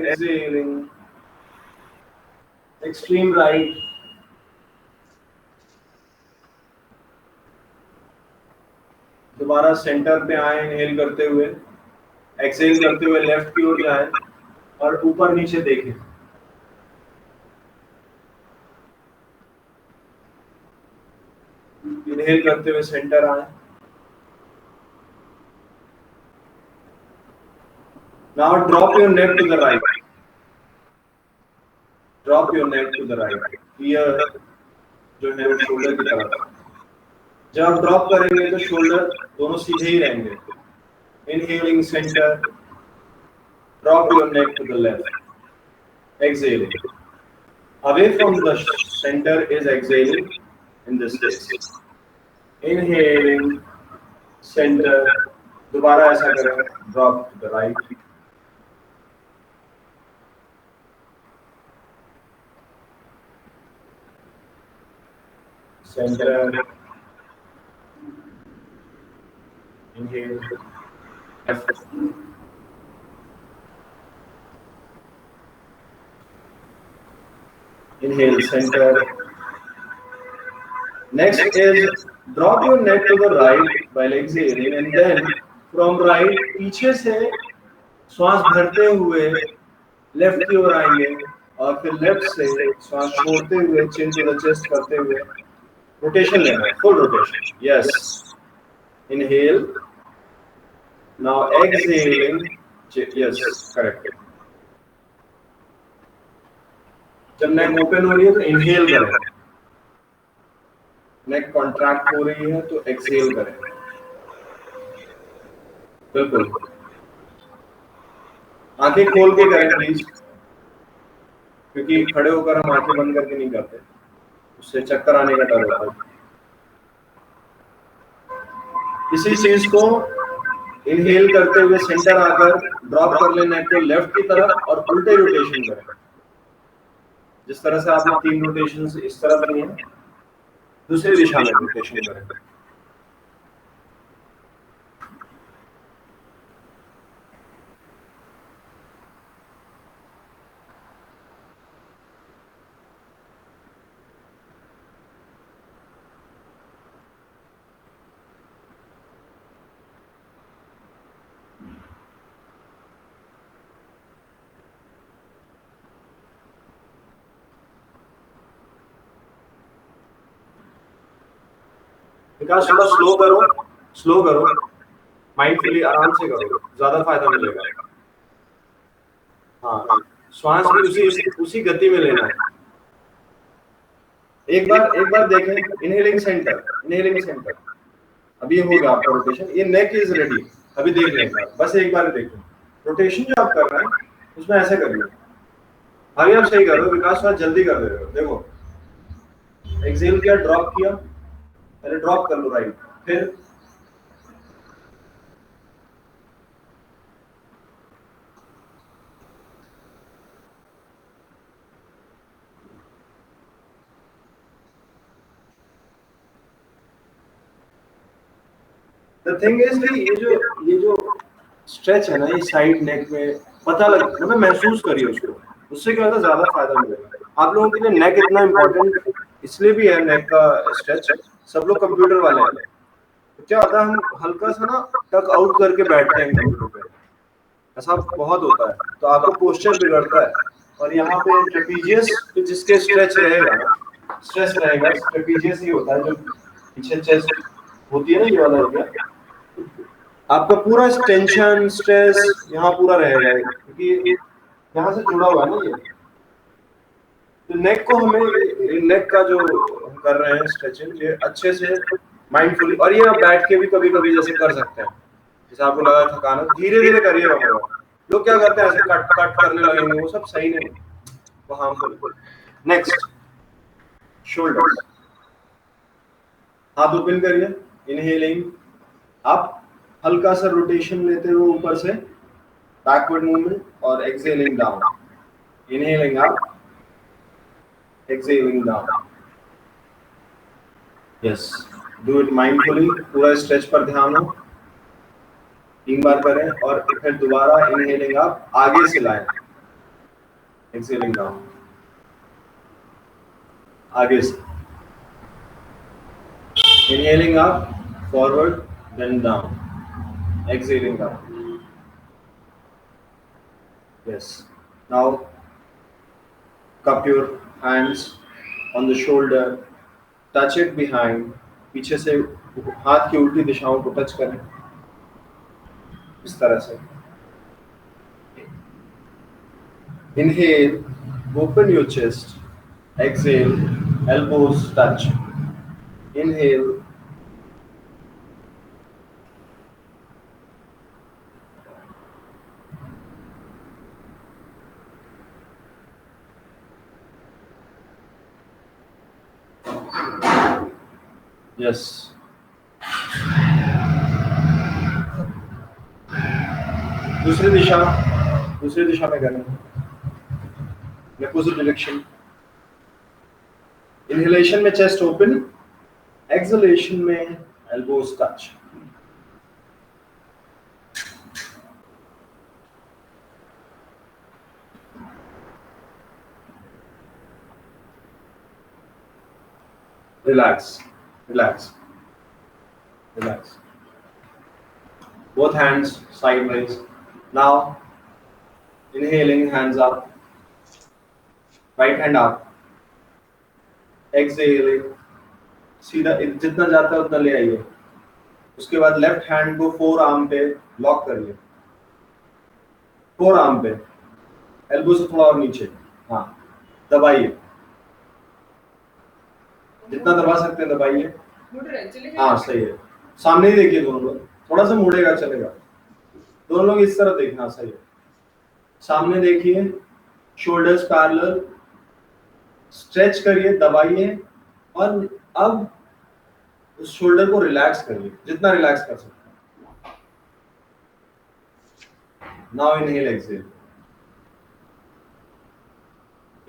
exhaling, extreme right, दोबारा centre पे आए इनहेल करते हुए, एक्सहेल करते हुए लेफ्ट की ओर जाएं और ऊपर नीचे देखें। इनहेल करते हुए सेंटर आए। Now drop your neck to the right. Drop your neck to the right. Ear जो है वो शोल्डर की तरफ। जब आप ड्रॉप करेंगे तो शोल्डर दोनों सीधे ही रहेंगे। Inhaling center. Drop your neck to the left. Exhaling. Away from the center is exhaling in this case. Inhaling center. दोबारा ऐसा करें. Drop to the right. Center. Inhale. Left. Inhale center. Next is drop your neck to the right while exhaling and then from right पीछे से श्वास भरते हुए left की ओर आएंगे और फिर लेफ्ट से श्वास छोड़ते हुए चिन टू द चेस्ट करते हुए रोटेशन लेना है, full rotation. Yes, inhale, now exhaling, yes correct. जब नेक ओपन हो रही है तो इनहेल करें, नेक कॉन्ट्रैक्ट हो रही है तो एक्सहेल करें। बिल्कुल, आंखें खोल के करें प्लीज, क्योंकि खड़े होकर हम आंखें बंद करके नहीं करते, उससे चक्कर आने का डर होता है। इसी चीज को इनहेल करते हुए सेंटर आकर ड्रॉप कर लें नेक को लेफ्ट की तरफ और उल्टे रोटेशन करें। जिस तरह से आपने 3 रोटेशन इस तरफ लिए हैं, दूसरी दिशा में रोटेशन करें। विकास थोड़ा स्लो करो, माइंडफुली आराम से करो, ज्यादा फायदा मिलेगा। हाँ, श्वास भी उसी गति में लेना है। एक बार देखें, इनहेलिंग सेंटर, अभी हो गया आपका रोटेशन, ये नेक इज रेडी। अभी देख लें, बस एक बार देखें रोटेशन जो आप कर रहे हैं उसमें ऐसे करिए। अभी आप सही कर रहे हो विकास, थोड़ा जल्दी कर रहे हो। देखो, एक्सहेल किया, ड्रॉप किया, पहले ड्रॉप कर लो राइट, फिर द थिंग इज कि ये जो स्ट्रेच है ना, ये साइड नेक में पता लग, मतलब महसूस करिए उसको, उससे क्या होता है ज्यादा फायदा मिलेगा। आप लोगों के लिए नेक इतना इम्पोर्टेंट इसलिए भी है, नेक का स्ट्रेच। सब लोग कंप्यूटर वाले हैं, तो क्या होता है हम हल्का सा ना टक आउट करके बैठते हैं कंप्यूटर पे, ऐसा बहुत होता है, तो आपका पोस्चर बिगड़ता है। और यहाँ पे ट्रेपीजियस जिसके स्ट्रेच रहेगा ना, स्ट्रेस रहेगा, ट्रेपीजियस ही होता है जो पीछे चेस्ट होती है ना, ये वाला एरिया, आपका पूरा टेंशन स्ट्रेस यहाँ पूरा रहेगा, क्योंकि यहाँ से जुड़ा हुआ है ना ये। तो नेक को हमें, नेक का जो हम कर रहे हैं स्ट्रेचिंग, ये अच्छे से माइंडफुली, और ये आप बैठ के भी कभी कभी जैसे कर सकते हैं, जैसे आपको लगा थकान, धीरे धीरे करिए। लोग क्या करते हैं ऐसे कट करने लगेंगे, वो सब सही नहीं, वो हार्मफुल। नेक्स्ट, शोल्डर, हाथ ओपन करिए, इनहेलिंग अप, हल्का सा रोटेशन लेते हुए ऊपर से बैकवर्ड मूवमेंट, और exhaling down, inhaling up, exhaling down. Yes, do it mindfully, पूरा स्ट्रेच पर ध्यान हो। 3 बार करें और फिर दोबारा इनहेलिंग अप, आगे से लाएं, एक्सेलिंग डाउन, आगे से inhaling up forward then down, exhaling down. Yes. Now cup your hands on the shoulder, touch it behind. पीछे से हाथ की उल्टी दिशाओं को टच करें इस तरह से. Inhale, open your chest. Exhale, elbows touch. Inhale. Yes. दूसरी दिशा में करें. Opposite direction. Inhalation में chest open, exhalation में elbows touch. Relax, relax, relax. Both hands sideways. Now, inhaling, hands up. Right hand up. Exhaling. सीधा जितना जाता है उतना ले आइए. उसके बाद लेफ्ट हैंड को फोर आर्म पे लॉक करिए. फोर आर्म पे, एल्बो से थोड़ा और नीचे. हाँ, दबाइए. जितना दबा सकते हैं दबाइए. हाँ सही है. सामने ही देखिए दोनों लोग. थोड़ा सा मुड़ेगा चलेगा. दोनों लोग इस तरफ देखना. सही है. सामने देखिए. Shoulders parallel. स्ट्रेच करिए, दबाइए और अब उस शोल्डर को रिलैक्स करिए जितना रिलैक्स कर सकते हैं. Now inhale, exhale.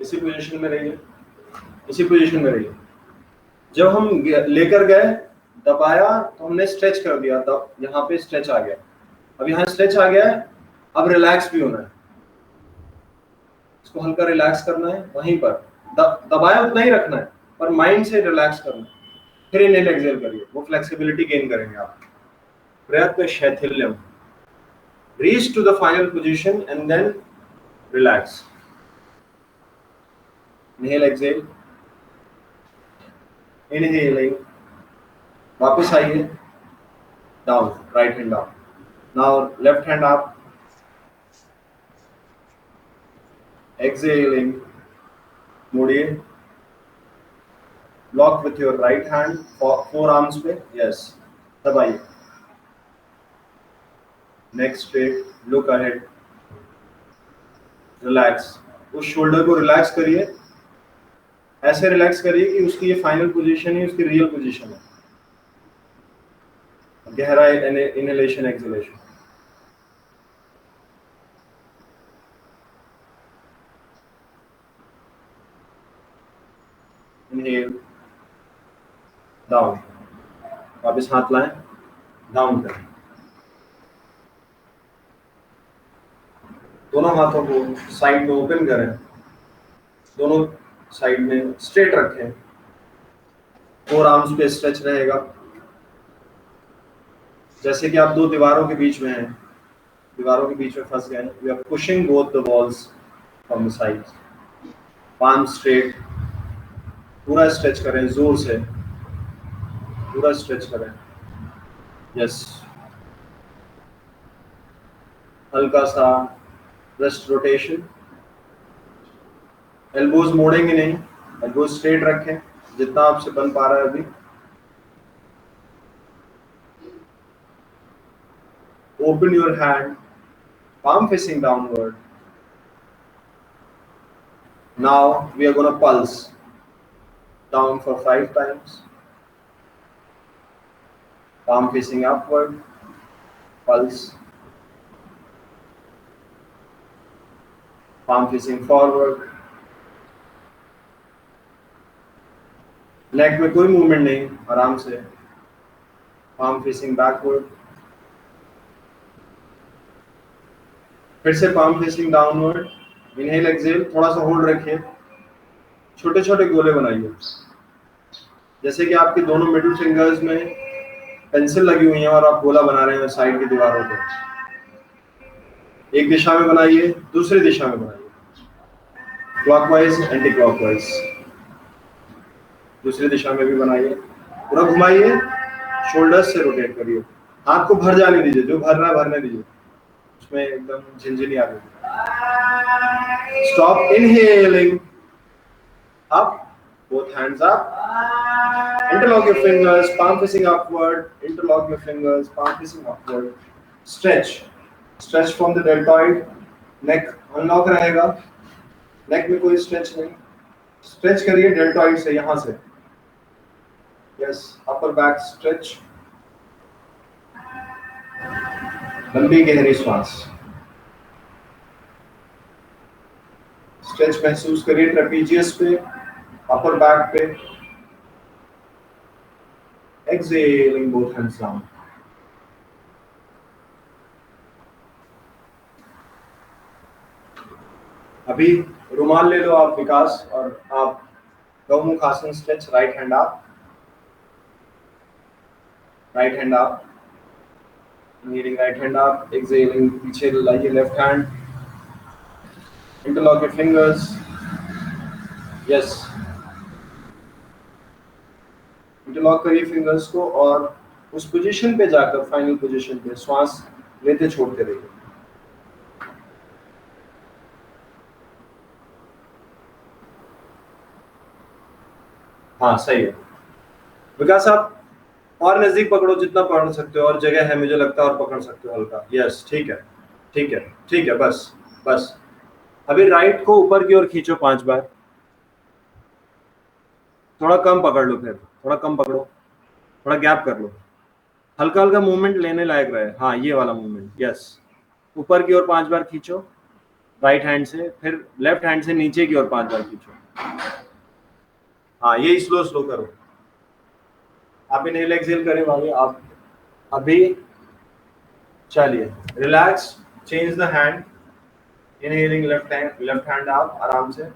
इसी पोजीशन में रहिए. इसी पोजीशन में रहिए. जब हम लेकर गए दबाया तो हमने स्ट्रेच कर दिया. तब यहाँ पे स्ट्रेच आ गया. अब यहाँ स्ट्रेच आ गया है. अब रिलैक्स भी होना है. इसको हल्का रिलैक्स करना है. वहीं पर दबाया उतना ही रखना है पर माइंड से रिलैक्स करना है. फिर इनहेल एक्सहेल करिए. वो फ्लेक्सिबिलिटी गेन करेंगे आप. प्रयत्न शैथिल्यम. Reach to the final position and then relax. Inhale exhale. Inhaling. वापस आइए. Down, right hand down. Now left hand up. Exhaling. मुड़िए. Lock with your right hand forearms पे. यस. दबाइए. Neck straight. Look ahead. Relax. उस shoulder को relax करिए. ऐसे relax करिए कि उसकी ये फाइनल पोजीशन है, उसकी रियल पोजीशन है. गहरा इनहेलेशन, एक्सहेलेशन. इनहेल. डाउन. वापस हाथ लाएं. डाउन करें. दोनों हाथों को साइड में ओपन करें. दोनों साइड में स्ट्रेट रखें. फोर आर्म्स पे स्ट्रेच रहेगा. जैसे कि आप दो दीवारों के बीच में हैं. दीवारों के बीच में फंस गए. We are pushing both the walls from the sides. Palm straight. पूरा स्ट्रेच करें. जोर से पूरा स्ट्रेच करें. यस. हल्का सा रेस्ट रोटेशन. एल्बोज मोड़ेंगे नहीं. एल्बोज स्ट्रेट रखें जितना आपसे बन पा रहा है अभी. Open your hand. palm facing downward. Now we are going to pulse down for 5 times. Palm facing upward. Pulse. Palm facing forward. नेक में कोई मूवमेंट नहीं. आराम से. Palm facing backward. फिर से palm facing downward. Inhale exhale, थोड़ा सा hold रखिए, छोटे छोटे गोले बनाइए, जैसे कि आपके दोनों मिडिल फिंगर्स में पेंसिल लगी हुई है और आप गोला बना रहे हैं साइड की दीवारों पर। एक दिशा में बनाइए, दूसरी दिशा में बनाइए, क्लॉकवाइज एंटी क्लॉकवाइज, दूसरी दिशा में भी बनाइए, पूरा घुमाइए, शोल्डर्स से रोटेट करिए, हाथ को भर जाने दीजिए, जो भर रहा है भरने दीजिए, उसमें एकदम झिनझिनी आ गई। Stop inhaling, up, both hands up, interlock your fingers, palm facing upward, interlock your fingers, palm facing upward, stretch from the deltoid, neck unlock रहेगा, neck में कोई stretch नहीं, stretch करिए deltoid से, यहाँ से, yes, upper back stretch, लंबी गहरी सांस, स्ट्रेच महसूस करिए ट्रेपीजियस पे, अपर बैक पे, exhaling both hands down. अभी रुमाल ले लो आप विकास, और आप गौमुख आसन stretch, right hand up, right hand up, inhaling right hand up, exhaling पीछे लाइए left hand, interlock your fingers, yes, interlock करिए फिंगर्स को और उस पोजीशन पे जाकर, फाइनल पोजीशन पे श्वास लेते छोड़ते रहिए। हाँ सही है विकास, आप और नजदीक पकड़ो जितना पकड़ सकते हो, और जगह है मुझे लगता है, और पकड़ सकते हो हल्का, यस ठीक है ठीक है ठीक है, बस बस। अभी राइट को ऊपर की ओर खींचो 5 बार, थोड़ा कम पकड़ लो, फिर थोड़ा कम पकड़ो, थोड़ा गैप कर लो, हल्का हल्का मूवमेंट लेने लायक रहे, हाँ ये वाला मूवमेंट, यस, ऊपर की ओर 5 बार खींचो राइट हैंड से, फिर लेफ्ट हैंड से नीचे की ओर 5 बार खींचो, हाँ यही स्लो स्लो करो। आप इनहेल एक्सहेल करें भाभी, आप अभी चलिए, relax, change the hand, inhaling left hand आप आराम से,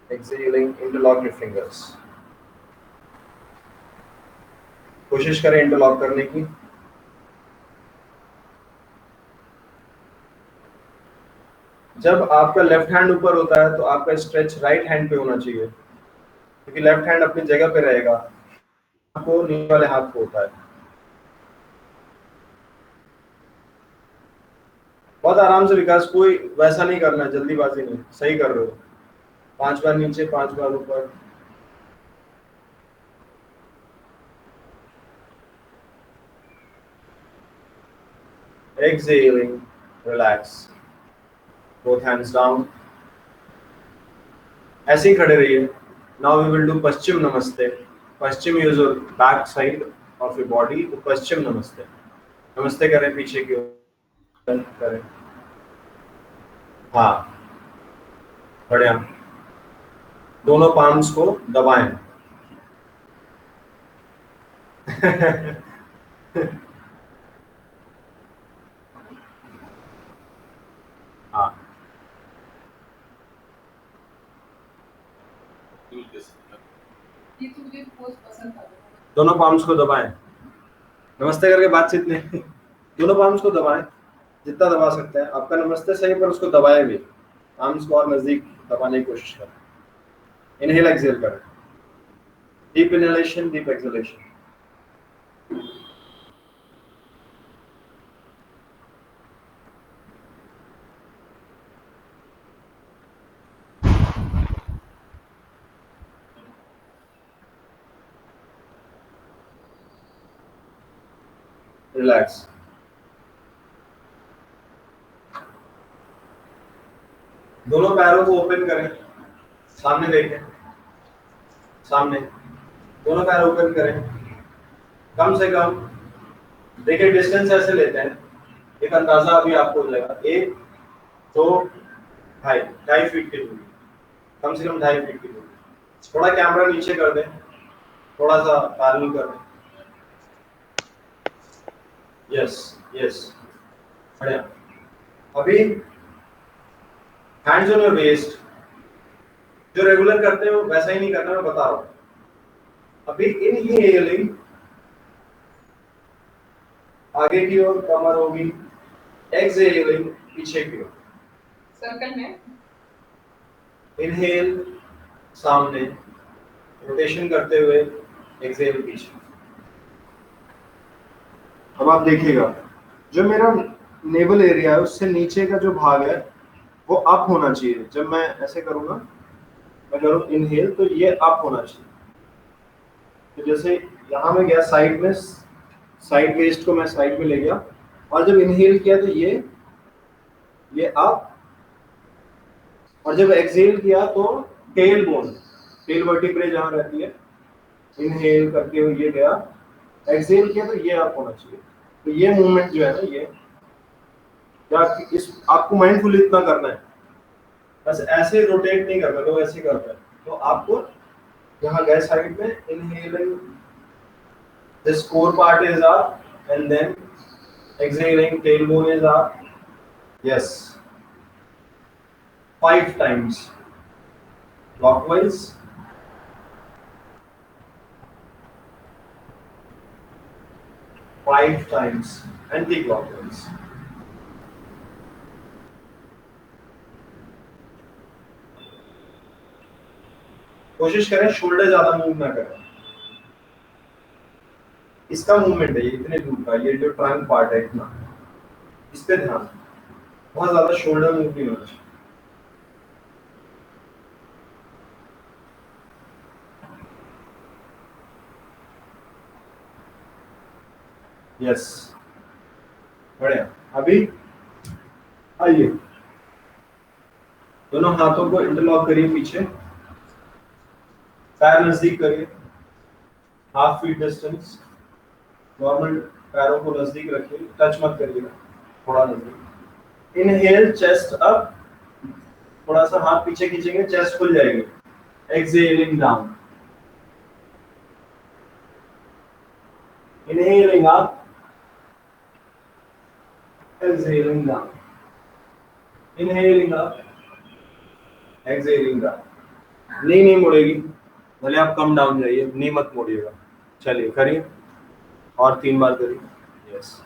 exhaling, interlock your fingers, कोशिश करें इंटरलॉक करने की, जब आपका लेफ्ट हैंड ऊपर होता है तो आपका स्ट्रेच राइट हैंड पे होना चाहिए, क्योंकि लेफ्ट हैंड अपनी जगह पे रहेगा, आपको नीचे वाले हाथ को होता है। बहुत आराम से विकास, कोई वैसा नहीं करना है, जल्दीबाजी नहीं, सही कर रहे हो, 5 बार नीचे 5 बार ऊपर, exhaling, relax, both hands down, ऐसे ही खड़े रहिए। नाउ वी विल डू पश्चिम नमस्ते, पश्चिम use your back side of your body, तो पश्चिम नमस्ते, नमस्ते करें पीछे की ओर करें, हाँ बढ़िया, दोनों पाम्स को दबाएं हाँ दोनों पाम्स को दबाएं, नमस्ते करके बातचीत नहीं, दोनों पाम्स को दबाएं, जितना दबा सकते हैं, आपका नमस्ते सही पर उसको दबाएं भी, आर्म्स को और नजदीक दबाने की कोशिश करें। इनहेल एक्सहेल करें, deep inhalation, deep exhalation, relax, दोनों पैरों को ओपन करें, सामने देखें, सामने, दोनों पैर ओपन करें, कम से कम देखिए डिस्टेंस ऐसे लेते हैं, एक अंदाजा अभी आपको हो जाएगा, 1 2 2.5 फीट की दूरी, कम से कम 2.5 फीट की दूरी, थोड़ा कैमरा नीचे कर दें, थोड़ा सा पैरेलल कर रहे हैं। यस यस, बढ़िया। अभी हैंड्स ऑन योर वेस्ट, जो रेगुलर करते हो वैसा ही नहीं करना, मैं बता रहा हूँ। अभी इनहेलिंग, आगे की ओर कमर होगी, एक्सहेलिंग पीछे की ओर, सर्कल में इनहेल सामने, रोटेशन करते हुए, एक्सहेल पीछे। अब आप देखिएगा, जो मेरा नेवल एरिया है उससे नीचे का जो भाग है वो अप होना चाहिए। जब मैं ऐसे करूँगा, मैं करूँ इनहेल तो ये अप होना चाहिए। तो जैसे यहाँ में गया साइड में, साइड वेस्ट को मैं साइड में ले गया, और जब इनहेल किया तो ये अप, और जब एक्सहेल किया तो टेल बोन, टेल वर्टिब्रे जहाँ रहती है, इनहेल करके हुए ये गया, एक्सहेल किया तो ये अप होना चाहिए। तो ये मूवमेंट जो है ना, ये क्या, इस आपको माइंडफुल इतना करना है, बस ऐसे रोटेट नहीं करना, लोग ऐसे करते हैं। तो आपको यहाँ गए साइड में, inhaling this core part is up, and then exhaling tailbone is up. Yes, 5 times clockwise, 5 times anti-clockwise. कोशिश करें शोल्डर ज्यादा मूव ना करें। इसका मूवमेंट है ये इतने दूर का, ये जो ट्रंक पार्ट है इतना, इस पे ध्यान, बहुत ज्यादा शोल्डर मूव नहीं होना चाहिए। यस, बढ़िया। अभी आइए, दोनों हाथों को इंटरलॉक करिए पीछे, पैर नजदीक करिए, हाफ फीट डिस्टेंस, नॉर्मल पैरों को नजदीक रखिए, टच मत करिएगा, थोड़ा नजदीक। इनहेल चेस्ट अप, थोड़ा सा हाथ पीछे खींचेंगे, चेस्ट खुल जाएगी। Exhaling down, inhaling up, exhaling down, inhaling up, exhaling down. Knee नहीं मुड़ेगी, भले आप कम डाउन जाइए, नी मत मोड़िएगा। चलिए करिए, और 3 बार करिए। Yes,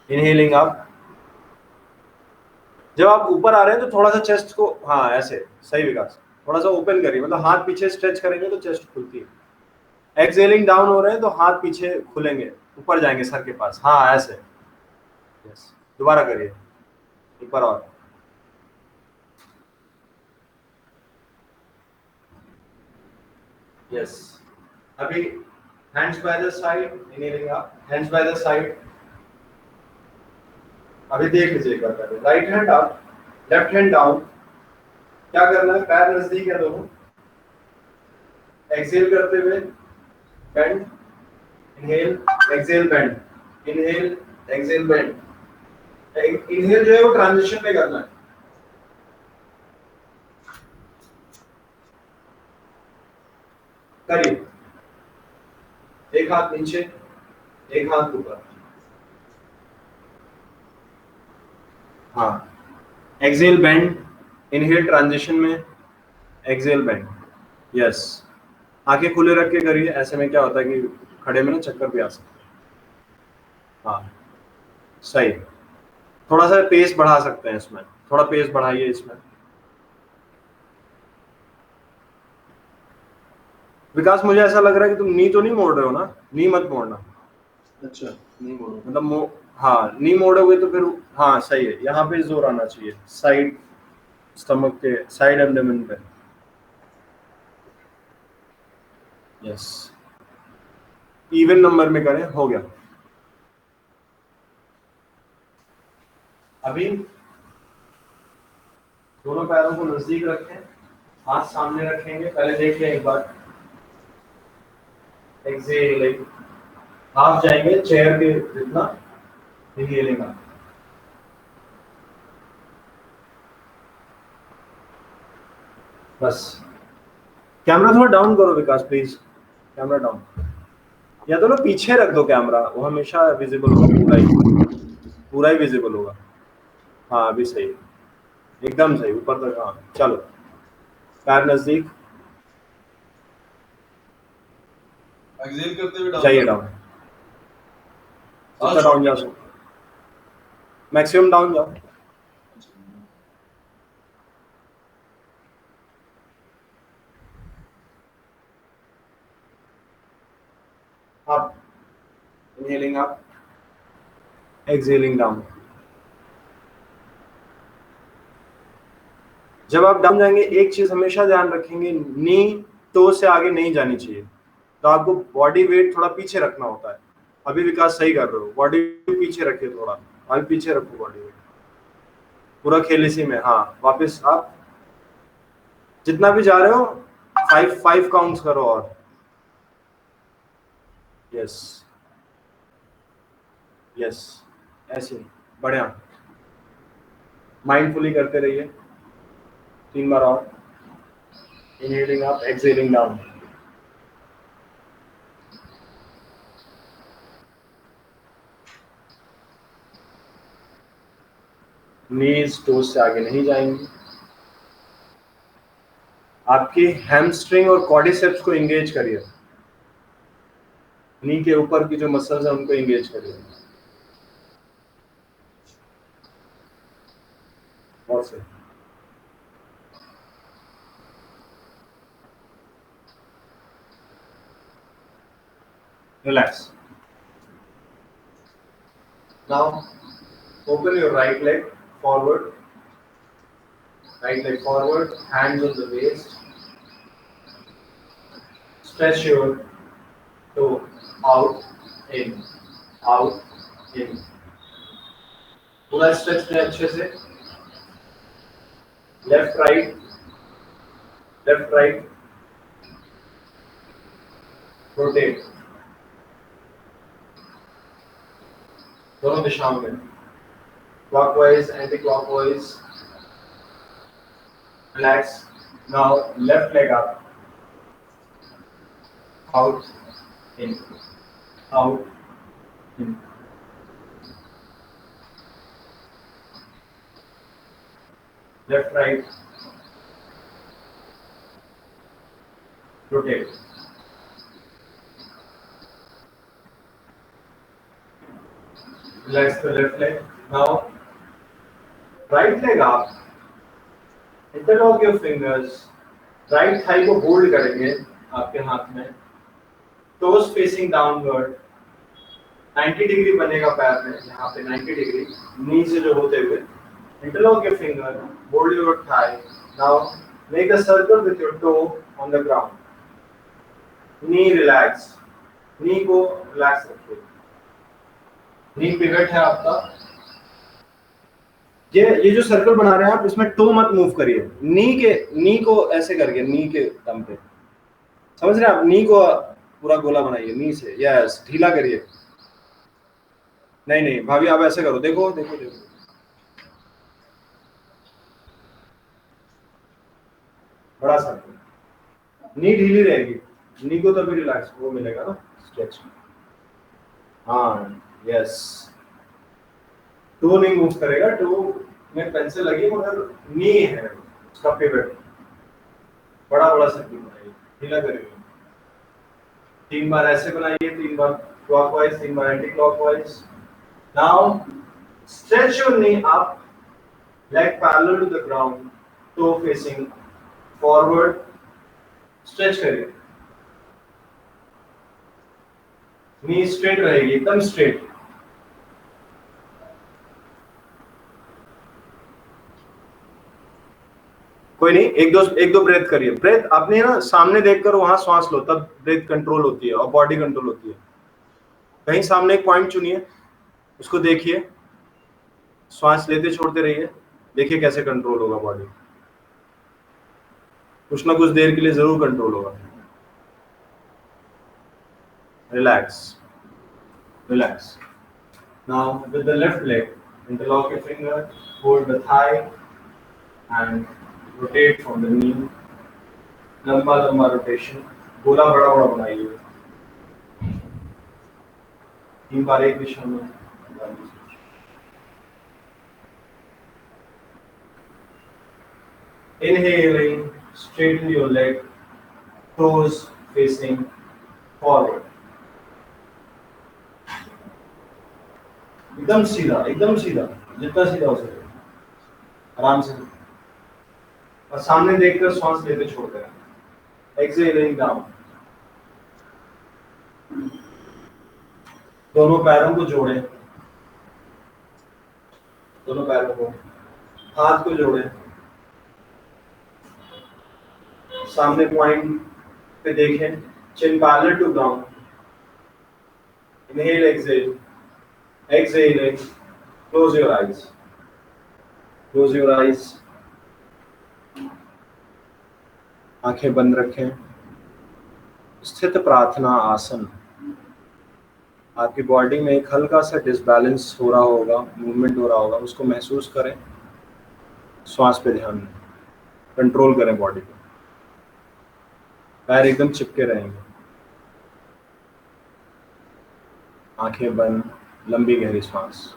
inhaling up. जब आप ऊपर आ रहे हैं तो थोड़ा सा चेस्ट को, हाँ ऐसे, सही विकास, थोड़ा सा ओपन करिए, मतलब हाथ पीछे स्ट्रेच करेंगे तो चेस्ट खुलती है। एक्सहेलिंग डाउन हो रहे हैं तो हाथ पीछे खुलेंगे, ऊपर जाएंगे सर के पास, हाँ ऐसे। यस, दोबारा करिए, ऊपर और। यस, अभी hands by the side, inhaling up, hands by the side. अभी देख लीजिए एक बार पहले, right hand up, left hand down. क्या करना है, पैर नजदीक है दोनों, एक्सहेल करते हुए bend, inhale, exhale bend, inhale, exhale bend. Inhale जो है वो ट्रांजिशन में करना है। करिए, एक हाथ नीचे, एक हाथ ऊपर, हाँ। एक्सहेल बेंड, इनहेल ट्रांजिशन में, एक्सहेल बेंड। यस, आंखें खुले रख के करिए, ऐसे में क्या होता है कि खड़े में ना चक्कर भी आ सकता है। हाँ सही, थोड़ा सा पेस बढ़ा सकते हैं इसमें, थोड़ा पेस बढ़ाइए इसमें। विकास मुझे ऐसा लग रहा है कि तुम नी तो नहीं मोड़ रहे हो ना, नी मत मोड़ना। अच्छा, नहीं मोड़ो, मतलब हाँ, नी मोड़ोगे तो फिर, हाँ सही है, यहाँ पे जोर आना चाहिए, साइड स्टमक के, साइड एब्डोमेन पे। यस, इवन नंबर में करें, हो गया। अभी दोनों पैरों को नजदीक रखें, हाथ सामने रखेंगे, पहले देख लें एक बार। एक्सहेल, हाफ जाएंगे चेयर के जितना, इनहेलिंग अप। बस, कैमरा थोड़ा डाउन करो विकास प्लीज। कैमरा डाउन, या तो ना पीछे रख दो कैमरा, वो हमेशा विजिबल होगा, पूरा ही विजिबल होगा। हाँ अभी सही, एकदम सही, ऊपर तक। हाँ चलो, पैर नजदीक, एक्सेल करते हुए जाइए डाउन, जितना डाउन जा सकते, मैक्सिमम डाउन जाओ। Up, inhaling up, exhaling down. जब आप डाउन जाएंगे एक चीज हमेशा ध्यान रखेंगे, नी टो से आगे नहीं जानी चाहिए, तो आपको बॉडी वेट थोड़ा पीछे रखना होता है। अभी विकास सही कर रहे हो, बॉडी पीछे रखिए थोड़ा, अभी पीछे रखो बॉडी वेट, पूरा खेल इसी में। हाँ वापस आप जितना भी जा रहे हो 5 काउंट्स करो, और यस यस, ऐसे बढ़िया, माइंडफुली करते रहिए। 3 बार और, इनहेलिंग अप, एक्सहेलिंग डाउन। नीज टोज से आगे नहीं जाएंगी। आपकी हैमस्ट्रिंग और क्वाड्रिसेप्स को एंगेज करिए, नी के ऊपर की जो मसल्स हैं उनको एंगेज करिए। बहुत सही, relax. Now open your right leg forward, hands on the waist, stretch your toe out, in, पूरा स्ट्रेच करें अच्छे से, लेफ्ट राइट, रोटेट, दोनों दिशाओं में, clockwise, anti-clockwise, relax. Now left leg up, out, in, left right, rotate, relax the left leg. Now right leg up, interlock your fingers, right thigh को hold करेंगे आपके हाथ में, टोस फेसिंग डाउनवर्ड, 90 डिग्री बनेगा पैर में, यहाँ पे 90 डिग्री नी से जो होते हुए, interlock your finger, hold your thigh. Now make a circle with your toe on the ground. Knee relax, नी को रिलैक्स रखिए, नी पिवट है आपका। ये जो सर्कल बना रहे हैं आप, इसमें टो मत मूव करिए, नी को ऐसे करके, नी के दम पे, समझ रहे हैं आप, नी को पूरा गोला बनाइए, नी से, यस, ढीला करिए। नहीं भाभी आप ऐसे करो, देखो, बड़ा सर्कल, नी ढीली रहेगी, नी को तभी रिलैक्स वो मिलेगा ना, स्ट्रेच। हाँ यस, टो नहीं मूव करेगा, टो में पेंसिल लगी मगर नी है उसका पिवट, बड़ा सर्कल बनाइए, ढीला करिए। 3 बार ऐसे बनाइए, 3 बार क्लॉकवाइज, 3 बार anti clockwise. Now stretch your knee up, leg parallel to the ground, toe facing forward, stretch करिए, नी स्ट्रेट रहेगी, एकदम स्ट्रेट। कोई नहीं, एक दो ब्रेथ करिए, ब्रेथ अपने ना सामने देखकर वहां सांस लो, तब ब्रेथ कंट्रोल होती है और बॉडी कंट्रोल होती है। कहीं सामने एक पॉइंट चुनिए, उसको देखिए, सांस लेते छोड़ते रहिए, देखिए कैसे कंट्रोल होगा बॉडी, कुछ ना कुछ देर के लिए जरूर कंट्रोल होगा। Relax. Now with the left leg, interlock your finger, hold the thigh and rotate from the knee. लंबा रोटेशन, गोला बड़ा बनाइए, 3 बार एक दिशा में। Inhaling, straighten your leg, toes facing forward. एकदम सीधा, जितना सीधा हो सके, आराम से। और सामने देखकर सांस लेते छोड़ते हैं। Exhaling down. दोनों पैरों को जोड़ें, दोनों पैरों को, हाथ को जोड़ें, सामने पॉइंट पे देखें, chin parallel to ground. Inhale, exhale, exhaling, close your eyes. Close your eyes. आंखें बंद रखें। स्थित प्रार्थना आसन। आपकी बॉडी में एक हल्का सा डिसबैलेंस हो रहा होगा, मूवमेंट हो रहा होगा, उसको महसूस करें। श्वास पे ध्यान दें, कंट्रोल करें बॉडी को। पैर एकदम चिपके रहेंगे, आंखें बंद, लंबी गहरी सांस।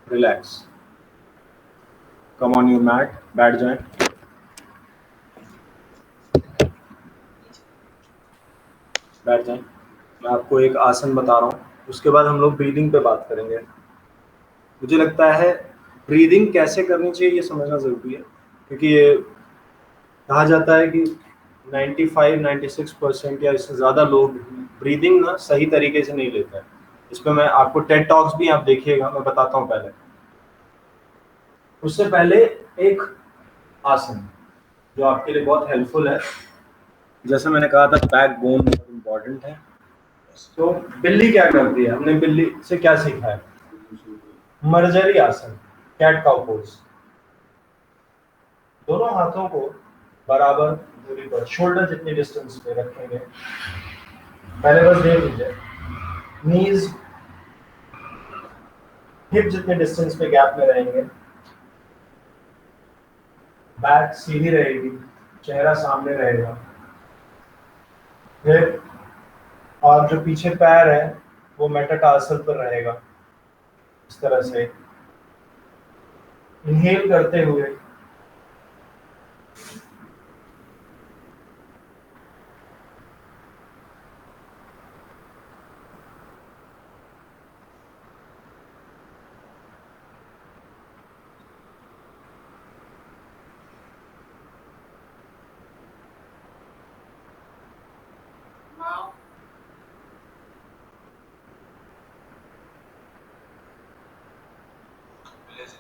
Relax, come on your mat, बैठ जाएं। बैठ जाएं। मैं आपको एक आसन बता रहा हूँ, उसके बाद हम लोग ब्रीदिंग पे बात करेंगे। मुझे लगता है ब्रीदिंग कैसे करनी चाहिए ये समझना ज़रूरी है, क्योंकि ये कहा जाता है कि 95-96% या इससे ज़्यादा लोग ब्रीदिंग ना सही तरीके से नहीं लेते हैं। इस पर मैं आपको टेड टॉक्स भी आप देखिएगा, मैं बताता हूँ। पहले उससे पहले एक आसन जो आपके लिए बहुत हेल्पफुल है, जैसे मैंने कहा था बैक बोन बहुत इम्पॉर्टेंट है। तो बिल्ली क्या करती है, हमने बिल्ली से क्या सीखा है? मर्जरी आसन, कैट काउ पोज। दोनों हाथों को बराबर दूरी पर, शोल्डर जितनी डिस्टेंस पे रखेंगे। पहले बस देख लीजिए, नीज हिप जितने डिस्टेंस पे गैप में रहेंगे, बैक सीधी रहेगी, चेहरा सामने रहेगा, फिर और जो पीछे पैर है वो मेटाटार्सल पर रहेगा। इस तरह से इनहेल करते हुए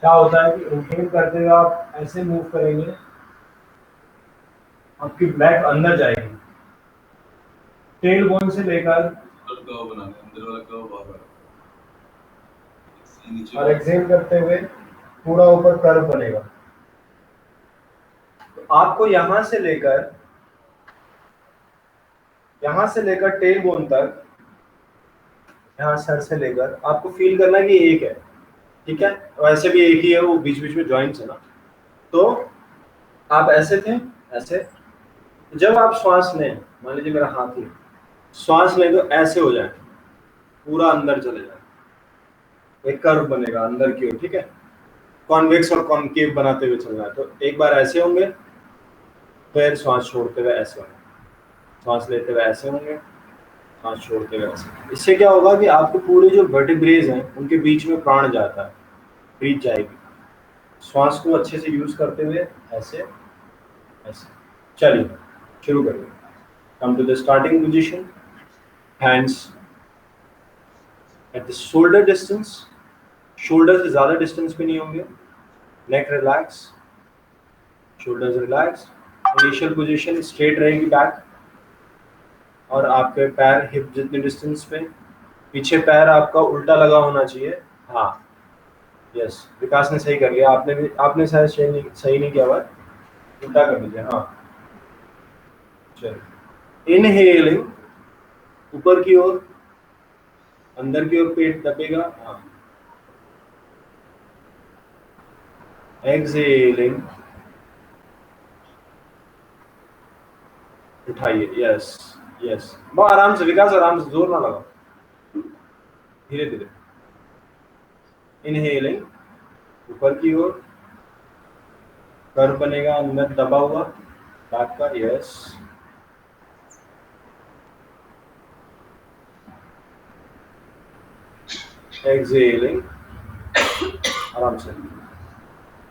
क्या होता है कि इनहेल करते हुए आप ऐसे मूव करेंगे, आपकी बैक अंदर जाएगी, टेल बोन से लेकर, और एक्सहेल करते हुए पूरा ऊपर कर्व बनेगा। तो आपको यहां से लेकर टेल बोन तक, यहाँ सर से लेकर आपको फील करना है कि एक है, ठीक है? वैसे भी एक ही है, वो बीच बीच में जॉइंट्स है ना। तो आप ऐसे थे, ऐसे। जब आप श्वास लें, मान लीजिए मेरा हाथ ही, श्वास लें तो ऐसे हो जाए, पूरा अंदर चले जाए, एक कर्व बनेगा अंदर की ओर, ठीक है? कॉन्वेक्स और कॉन्केव बनाते हुए चलना है। तो एक बार ऐसे होंगे, फिर श्वास छोड़ते हुए ऐसे होंगे, श्वास लेते हुए ऐसे होंगे, सांस छोड़ते हुए ऐसे। इससे क्या होगा कि आपको पूरे जो वर्टिब्रेज हैं उनके बीच में प्राण जाता है, ब्रीथ जाएगी। श्वास को अच्छे से यूज करते हुए ऐसे ऐसे। चलिए शुरू करिए। Come to the starting position, hands at the shoulder distance, shoulder से ज़्यादा डिस्टेंस पे नहीं होंगे। Neck relax, shoulders relax. Initial position straight रहेगी बैक, और आपके पैर हिप जितने डिस्टेंस पे, पीछे पैर आपका उल्टा लगा होना चाहिए। हाँ, यस, विकास ने सही कर लिया। आपने शायद सही नहीं किया हुआ, उल्टा कर दीजिए। हाँ, चलिए। इनहेलिंग, ऊपर की ओर, अंदर की ओर पेट दबेगा। हाँ, एक्सेलिंग, उठाइए, यस यस, बहुत आराम से विकास, आराम से, जोर ना लगाओ, धीरे धीरे। इनहेलिंग, ऊपर की ओर, कर्व बनेगा अंदर दबा हुआ बैक का, यस। एक्सेलिंग, आराम से,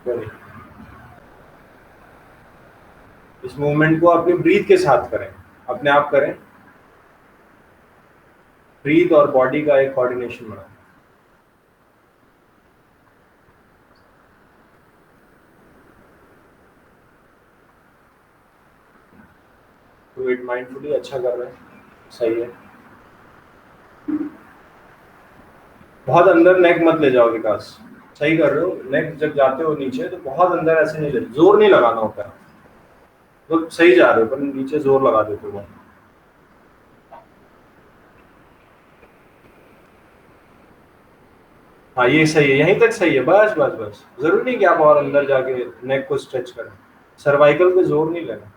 वेरी। इस मूवमेंट को अपनी ब्रीथ के साथ करें, अपने आप करें, ब्रीथ और बॉडी का एक कोऑर्डिनेशन बनाएं। डू इट माइंडफुली, अच्छा कर रहे हैं, सही है। बहुत अंदर नेक मत ले जाओ विकास, सही कर रहे हो। नेक जब जाते हो नीचे तो बहुत अंदर ऐसे नहीं ले, जोर नहीं लगाना होता है, तो सही जा रहे हो पर नीचे जोर लगा देते हो। हाँ ये सही है, यहीं तक सही है, बस बस बस, जरूरी नहीं कि आप और अंदर जाके नेक को स्ट्रेच करें, सर्वाइकल पे जोर नहीं लेना।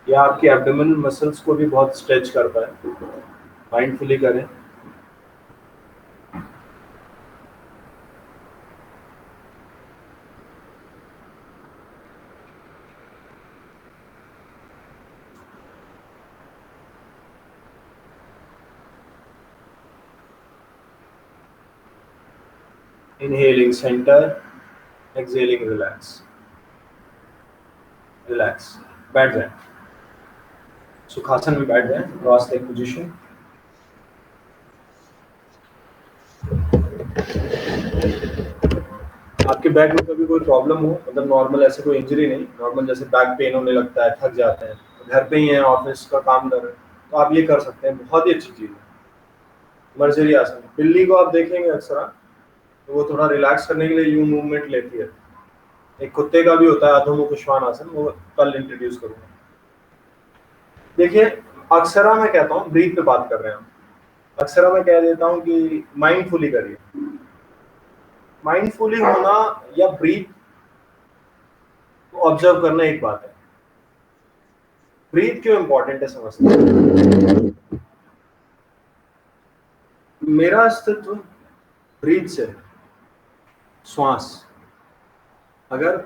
या आपके एब्डोमिनल मसल्स को भी बहुत स्ट्रेच करता है, माइंडफुली करें। Inhaling centre, exhaling relax, relax, बैठ जाए, सुखासन में बैठ जाए, क्रॉस लेग पोजीशन। आपके बैक में कभी कोई प्रॉब्लम हो, मतलब नॉर्मल ऐसे कोई इंजरी नहीं, नॉर्मल जैसे बैक पेन होने लगता है, थक जाते हैं, घर पे ही हैं, ऑफिस का काम कर रहे हैं, तो आप ये कर सकते हैं, बहुत ही अच्छी चीज़ है। मर्जरी आसन, बिल्ली को आप देखेंगे अक्सर, तो वो थोड़ा रिलैक्स करने के लिए यूं मूवमेंट लेती है। एक कुत्ते का भी होता है अधोमुख श्वान आसन, वो कल इंट्रोड्यूस करूंगा। देखिए, अक्सरा मैं कहता हूँ, ब्रीथ पे बात कर रहे हैं हम, अक्सरा मैं कह देता हूँ कि माइंडफुली करिए। माइंडफुली होना या ब्रीथ को ऑब्जर्व करना एक बात है, ब्रीथ क्यों इंपॉर्टेंट है समझते हैं। मेरा अस्तित्व ब्रीथ से, श्वास, अगर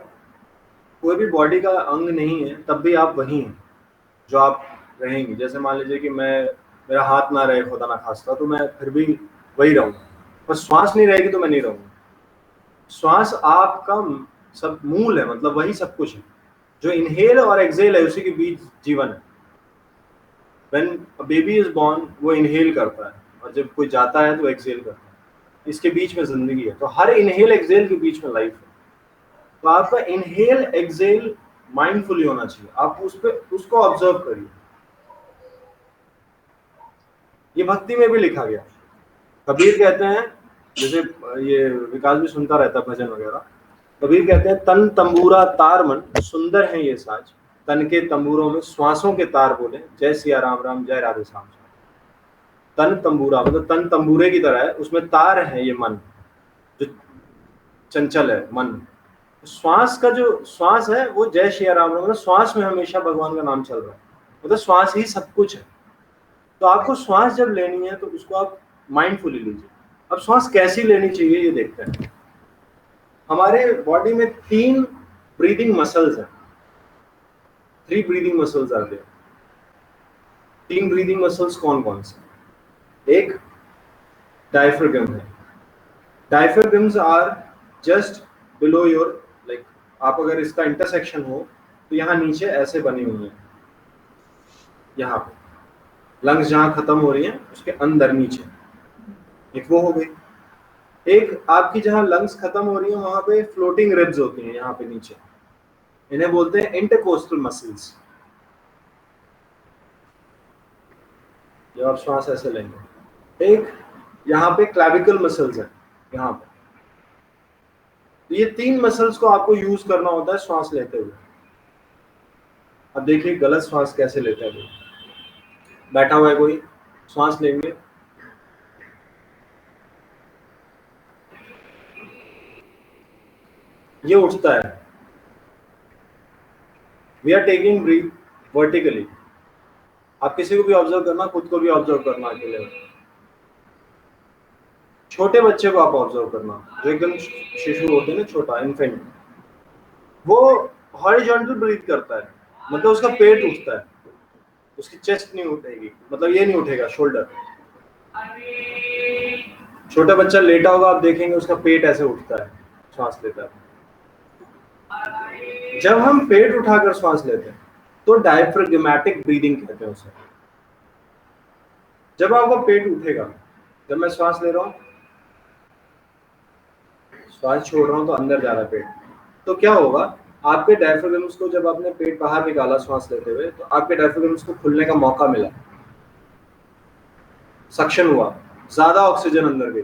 कोई भी बॉडी का अंग नहीं है तब भी आप वही हैं जो आप रहेंगे। जैसे मान लीजिए कि मैं, मेरा हाथ ना रहे खुदा ना खास्ता, तो मैं फिर भी वही रहूँगा, पर श्वास नहीं रहेगी तो मैं नहीं रहूँगा। श्वास आपका सब मूल है, मतलब वही सब कुछ है। जो इनहेल और एक्सहेल है उसी के बीच जीवन है। When a baby is born वो इनहेल करता है, और जब कोई जाता है तो एक्सहेल करता है, इसके बीच में जिंदगी है। तो हर इनहेल एक्सहेल के बीच में लाइफ है। तो आपका इनहेल एक्सहेल माइंडफुली होना चाहिए, आप उसको ऑब्जर्व करिए। ये भक्ति में भी लिखा गया। कबीर कहते हैं, जैसे ये विकास भी सुनता रहता है भजन वगैरह, कबीर कहते हैं तन तंबूरा तार मन सुंदर है ये साज, तन के तंबूरों में श्वासों के तार बोले, जय सिया राम राम जय राधे श्याम। तन तंबूरा मतलब तन तंबूरे की तरह है, उसमें तार है ये मन, जो चंचल है मन। श्वास का जो श्वास है वो जय श्री राम राम, मतलब श्वास में हमेशा भगवान का नाम चल रहा है, मतलब श्वास ही सब कुछ है। तो आपको श्वास जब लेनी है तो उसको आप माइंडफुली लीजिए। अब श्वास कैसी लेनी चाहिए ये देखते हैं। हमारे बॉडी में 3 ब्रीदिंग मसल्स हैं, 3 breathing muscles are there. 3 breathing muscles कौन कौन से? एक डायफ्रागम है, diaphragms are just below your, like आप अगर इसका इंटरसेक्शन हो तो यहाँ नीचे ऐसे बनी हुई है, यहाँ पे लंग्स जहाँ खत्म हो रही हैं उसके अंदर नीचे, एक वो हो गई। एक आपकी जहाँ लंग्स खत्म हो रही है वहां पे फ्लोटिंग रिब्स होती हैं यहाँ पे नीचे, इन्हें बोलते हैं इंटरकोस्टल मसल्स। जब आप श्वास ऐसे लेंगे, एक यहाँ पे क्लैविकल मसल्स है, यहाँ पे तो ये 3 मसल्स को आपको यूज करना होता है श्वास लेते हुए। अब देखिए गलत श्वास कैसे लेता है कोई। बैठा हुआ है कोई, श्वास लेंगे, ये उठता है, we are taking breath vertically. आप किसी को भी ऑब्जर्व करना, खुद को भी ऑब्जर्व करना अकेले में। छोटे बच्चे को आप ऑब्जर्व करना, जो एकदम शिशु होते हैं ना, छोटा इन्फेंट, वो हॉरिजॉन्टल ब्रीथ करता है, मतलब उसका पेट उठता है, उसकी चेस्ट नहीं उठेगी, मतलब ये नहीं उठेगा शोल्डर। छोटा बच्चा लेटा होगा, आप देखेंगे उसका पेट ऐसे उठता है, श्वास लेता है। जब हम पेट उठाकर श्वास लेते हैं तो डायफ्राग्मेटिक ब्रीदिंग कहते हैं उसे। जब आपका पेट उठेगा, जब मैं श्वास ले रहा हूं, श्वास छोड़ रहा हूं तो अंदर जा रहा है पेट, तो क्या होगा, आपके डायफ्राग्म्स को, जब आपने पेट बाहर निकाला श्वास लेते हुए, तो आपके डायफ्राग्म्स को खुलने का मौका मिला, सक्शन हुआ, ज्यादा ऑक्सीजन अंदर गई।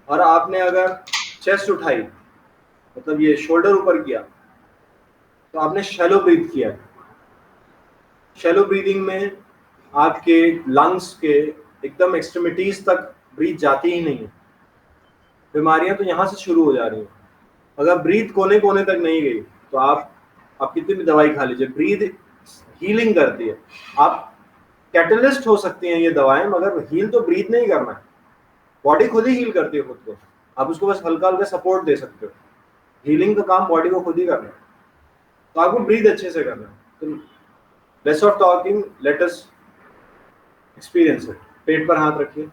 और आपने अगर चेस्ट उठाई, मतलब ये शोल्डर ऊपर किया, तो आपने शैलो ब्रीथ किया। शैलो ब्रीदिंग में आपके लंग्स के एकदम एक्सट्रीमिटीज तक ब्रीथ जाती ही नहीं है। बीमारियां तो यहाँ से शुरू हो जा रही हैं। अगर ब्रीथ कोने कोने तक नहीं गई तो आप कितनी भी दवाई खा लीजिए, ब्रीथ हीलिंग करती है। आप कैटलिस्ट हो सकती हैं ये दवाएं, मगर हील तो ब्रीथ नहीं करना है, बॉडी खुद ही हील करती है खुद को। आप उसको बस हल्का हल्का सपोर्ट दे सकते हो, हीलिंग का काम बॉडी को खुद ही करना है। तो आपको ब्रीथ अच्छे से करना है। तो less of talking, let us experience it. पेट पर हाथ रखिए,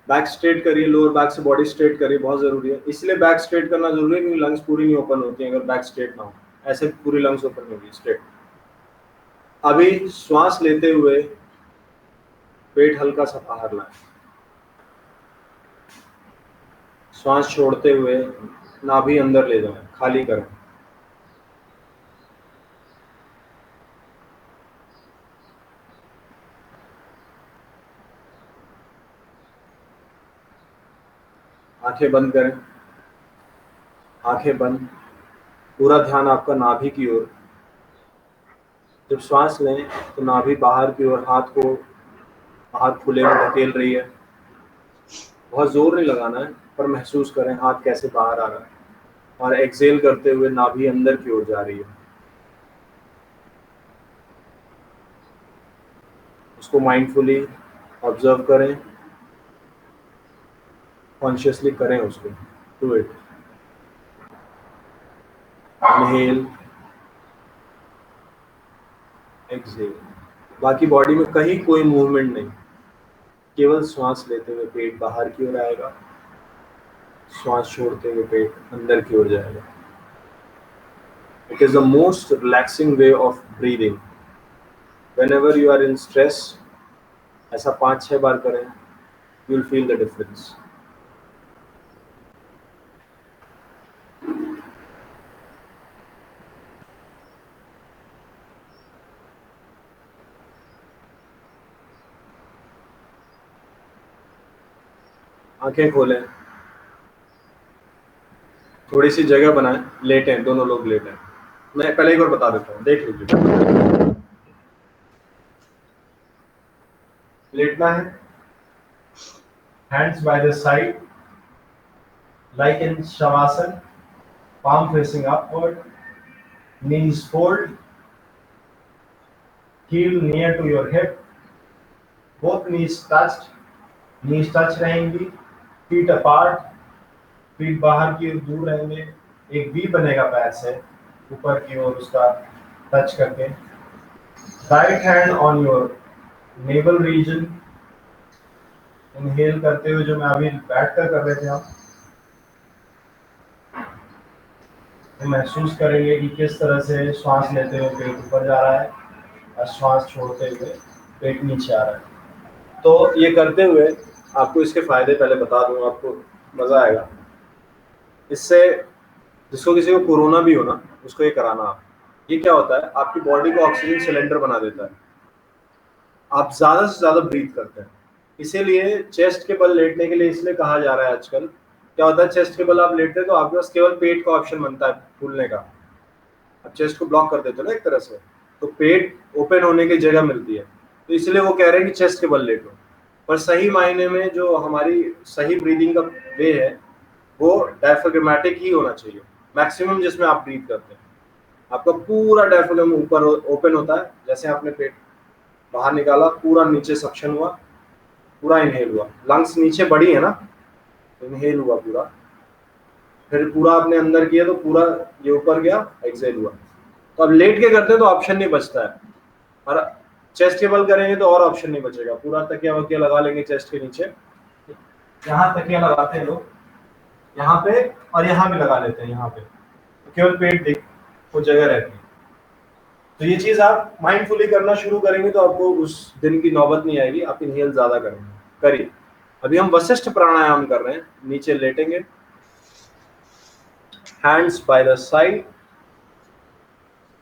बैक स्ट्रेट करिए, लोअर बैक से बॉडी स्ट्रेट करिए, बहुत जरूरी है। इसलिए बैक स्ट्रेट करना जरूरी है क्योंकि लंग्स पूरी नहीं ओपन होती हैं अगर बैक स्ट्रेट ना हो, ऐसे पूरी लंग्स ओपन होगी स्ट्रेट। अभी श्वास लेते हुए पेट हल्का सा बाहर लाएं, श्वास छोड़ते हुए नाभि अंदर ले जाएं, खाली करें। आंखें बंद करें, आंखें बंद, पूरा ध्यान आपका नाभि की ओर। जब श्वास लें तो नाभि बाहर की ओर, हाथ खुले में धकेल रही है। बहुत जोर नहीं लगाना है, पर महसूस करें हाथ कैसे बाहर आ रहा है। और एक्सेल करते हुए नाभि अंदर की ओर जा रही है, उसको माइंडफुली ऑब्जर्व करें, कॉन्शियसली करें उसको। Do it. Inhale, exhale. बाकी बॉडी में कहीं कोई मूवमेंट नहीं, केवल श्वास लेते हुए पेट बाहर की ओर आएगा, श्वास छोड़ते हुए पेट अंदर की ओर जाएगा। It is the most relaxing way of breathing. Whenever you are in stress, ऐसा 5-6 बार करें, you will feel the difference. आंखें खोलें, थोड़ी सी जगह बनाएं, लेटें, दोनों लोग लेटें। मैं पहले एक बार बता देता हूँ, देख लीजिए। लेटना है, hands by the side like in shavasana, palm facing upward, knees fold, heel near to your hip, both knees touched, knees touch रहेंगी, feet apart, feet बाहर की ओर दूर रहेंगे, एक वी बनेगा पैर से ऊपर की ओर उसका टच करके। Right hand on your navel region, inhale करते हुए, जो मैं अभी बैठ कर रहे थे आप, तो महसूस करेंगे कि किस तरह से श्वास लेते हुए पेट ऊपर जा रहा है और श्वास छोड़ते हुए पेट नीचे आ रहा है। तो ये करते हुए आपको इसके फायदे पहले बता दूं, आपको मजा आएगा इससे। जिसको किसी को कोरोना भी हो ना, उसको ये कराना आप। ये क्या होता है, आपकी बॉडी को ऑक्सीजन सिलेंडर बना देता है। आप ज्यादा से ज्यादा ब्रीथ करते हैं, इसीलिए चेस्ट के बल लेटने के लिए इसलिए कहा जा रहा है आजकल, क्या होता है चेस्ट के बल आप लेटते हैं तो आपके पास केवल पेट का ऑप्शन बनता है फूलने का, आप चेस्ट को ब्लॉक कर देते हो ना एक तरह से, तो पेट ओपन होने की जगह मिलती है, तो इसलिए वो कह रहे हैं कि चेस्ट के बल लेटो। पर सही मायने में जो हमारी सही ब्रीदिंग का वे है वो डायफ्राग्मेटिक ही होना चाहिए, मैक्सिमम जिसमें आप ब्रीथ करते हैं आपका पूरा डायफ्राग्म ऊपर ओपन होता है, जैसे आपने पेट बाहर निकाला पूरा नीचे सक्शन हुआ, पूरा इनहेल हुआ, लंग्स नीचे बड़ी है ना, इनहेल हुआ पूरा, फिर पूरा आपने अंदर किया तो पूरा ये ऊपर गया, एक्सेल हुआ। तो अब लेट के करते हैं तो ऑप्शन नहीं बचता है, और चेस्ट के बल करेंगे तो और ऑप्शन नहीं बचेगा, पूरा तकिया वकिया लगा लेंगे चेस्ट के नीचे, यहाँ तकिया लगाते हैं लोग, यहाँ पे और यहाँ भी लगा लेते हैं, यहाँ पे तो केवल पेट दिख वो जगह रहती है। तो ये चीज आप माइंडफुली करना शुरू करेंगे तो आपको उस दिन की नौबत नहीं आएगी, आप इनहेल ज्यादा करेंगे। करिए, अभी हम वशिष्ठ प्राणायाम कर रहे हैं, नीचे लेटेंगे, hands by the side,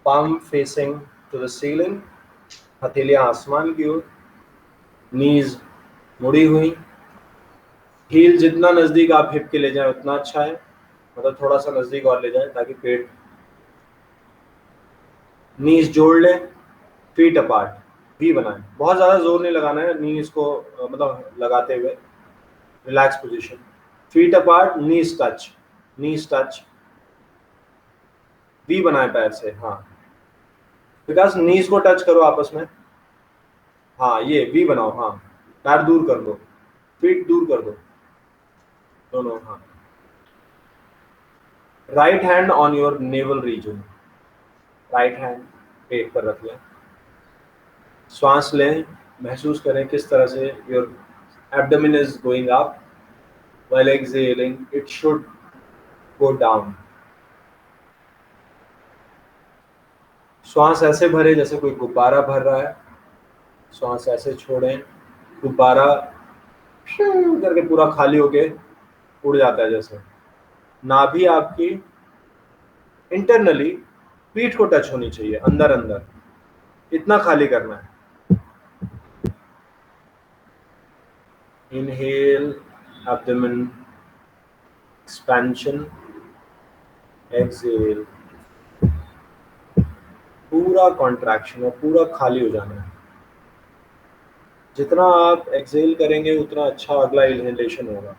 palm facing to the ceiling, हथेलियां आसमान की ओर, नीज मुड़ी हुई, हील जितना नजदीक आप हिप के ले जाएं उतना अच्छा है, मतलब थोड़ा सा नजदीक और ले जाएं ताकि पेट, नीज जोड़ लें, फीट अपार्ट, वी बनाएं, बहुत ज्यादा जोर नहीं लगाना है नीज को, मतलब लगाते हुए relax position, feet apart, knees touch, V बनाएं पैर से, हाँ विकास नीज को टच करो आपस में, हाँ ये वी बनाओ, हाँ पैर दूर कर दो, फीट दूर कर दो दोनों, हाँ right hand on your navel region, right hand पेट पर रख लें, श्वास लें, महसूस करें किस तरह से your abdomen is going up, while exhaling it should go down. श्वास ऐसे भरे जैसे कोई गुब्बारा भर रहा है, श्वास ऐसे छोड़ें, गुब्बारा करके पूरा खाली होके उड़ जाता है जैसे, नाभि आपकी इंटरनली पीठ को टच होनी चाहिए, अंदर अंदर इतना खाली करना है। इनहेल एब्डोमेन एक्सपेंशन, एक्सहेल पूरा कॉन्ट्रैक्शन है, पूरा खाली हो जाना है। जितना आप एक्सहेल करेंगे उतना अच्छा अगला इनहेलेशन होगा।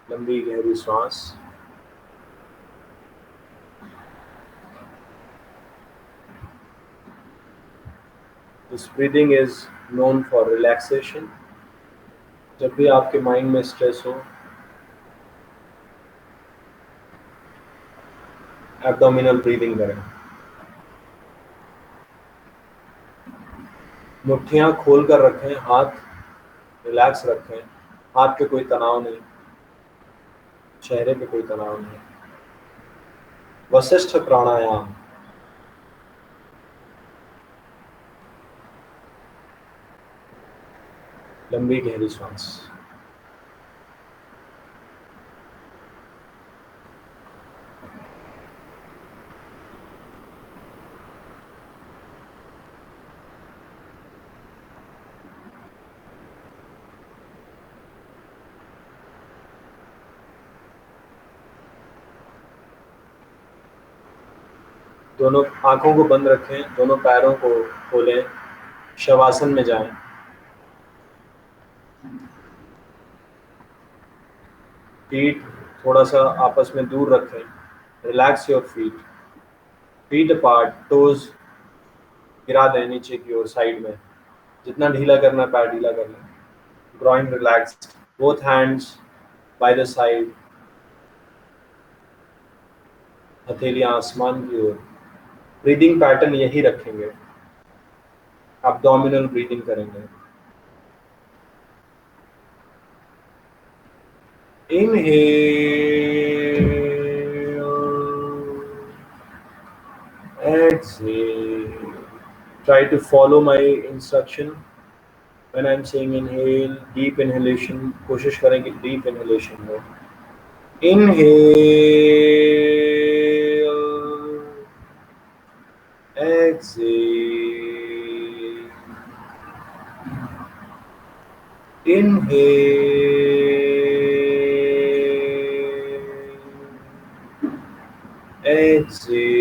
लंबी गहरी सांस, this breathing is known for relaxation. जब भी आपके माइंड में स्ट्रेस हो, एब्डोमिनल ब्रीदिंग करें, मुट्ठियां खोल कर रखें, हाथ रिलैक्स रखें, हाथ पे कोई तनाव नहीं, चेहरे पे कोई तनाव नहीं। वशिष्ठ प्राणायाम, लंबी गहरी सांस, दोनों आंखों को बंद रखें, दोनों पैरों को खोलें, शवासन में जाएं, फीट थोड़ा सा आपस में दूर रखें, relax your feet, feet apart, toes गिरा दें नीचे की ओर साइड में, जितना ढीला करना है पैर ढीला कर लें, groin relax, both hands by the side, हथेलियां आसमान की ओर, ब्रीदिंग पैटर्न यही रखेंगे, एब्डोमिनल ब्रीदिंग करेंगे। Inhale, exhale. Try to follow my instruction. When I'm saying inhale, deep inhalation, कोशिश करें कि deep inhalation हो, Inhale, exhale, inhale, exhale.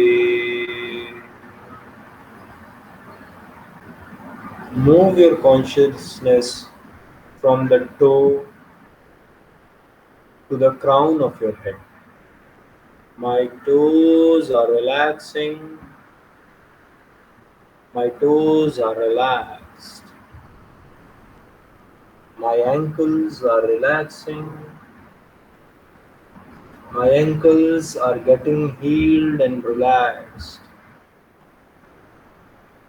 Move your consciousness from the toe to the crown of your head. My toes are relaxing. My toes are relaxed. My ankles are relaxing. My ankles are getting healed and relaxed.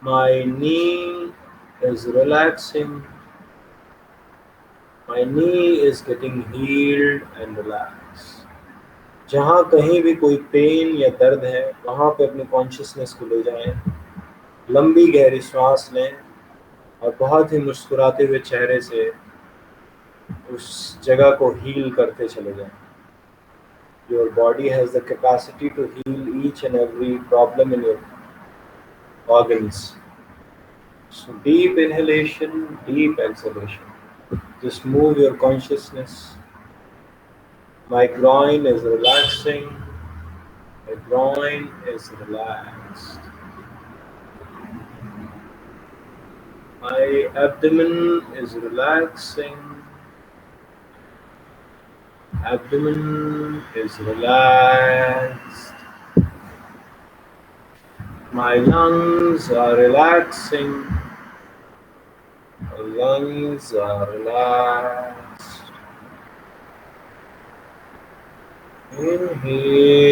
My knee is relaxing. My knee is getting healed and relaxed. जहाँ कहीं भी कोई pen या दर्द है वहाँ पे अपनी कॉन्शियसनेस को ले जाएं। लंबी गहरी सांस लें और बहुत ही मुस्कुराते हुए चेहरे से उस जगह को हील करते चले जाएं। Your body has the capacity to heal each and every problem in your organs. So deep inhalation, deep exhalation. Just move your consciousness. My groin is relaxing. My groin is relaxed. My abdomen is relaxing. Abdomen is relaxed. My lungs are relaxing. My lungs are relaxed. Inhale.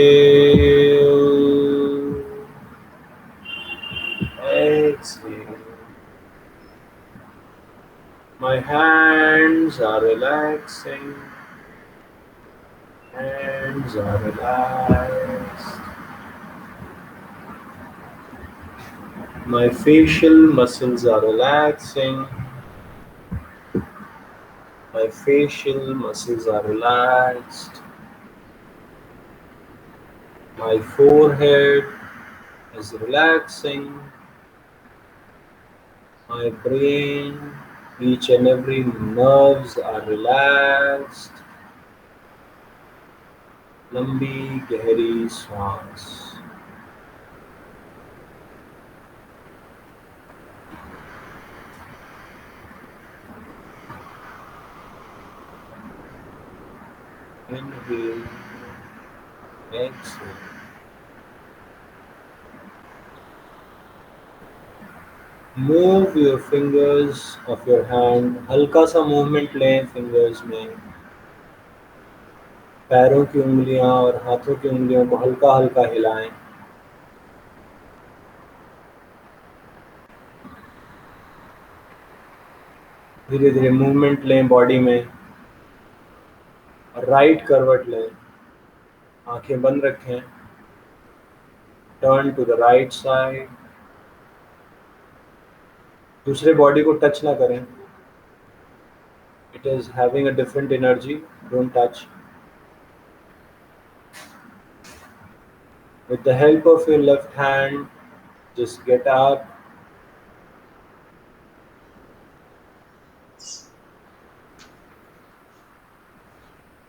Exhale. My hands are relaxing. Hands are relaxed. My facial muscles are relaxing. My facial muscles are relaxed. My forehead is relaxing. My brain, each and every nerves are relaxed. लंबी गहरी सांस. Inhale, exhale. Move your fingers of your hand. हल्का सा movement लें fingers में. पैरों की उंगलियां और हाथों की उंगलियों को हल्का हल्का हिलाएं. धीरे धीरे मूवमेंट लें बॉडी में. राइट करवट लें. आंखें बंद रखें. Turn to the right side. दूसरे बॉडी को टच ना करें. It is having a different energy. Don't touch. With the help of your left hand, just get up.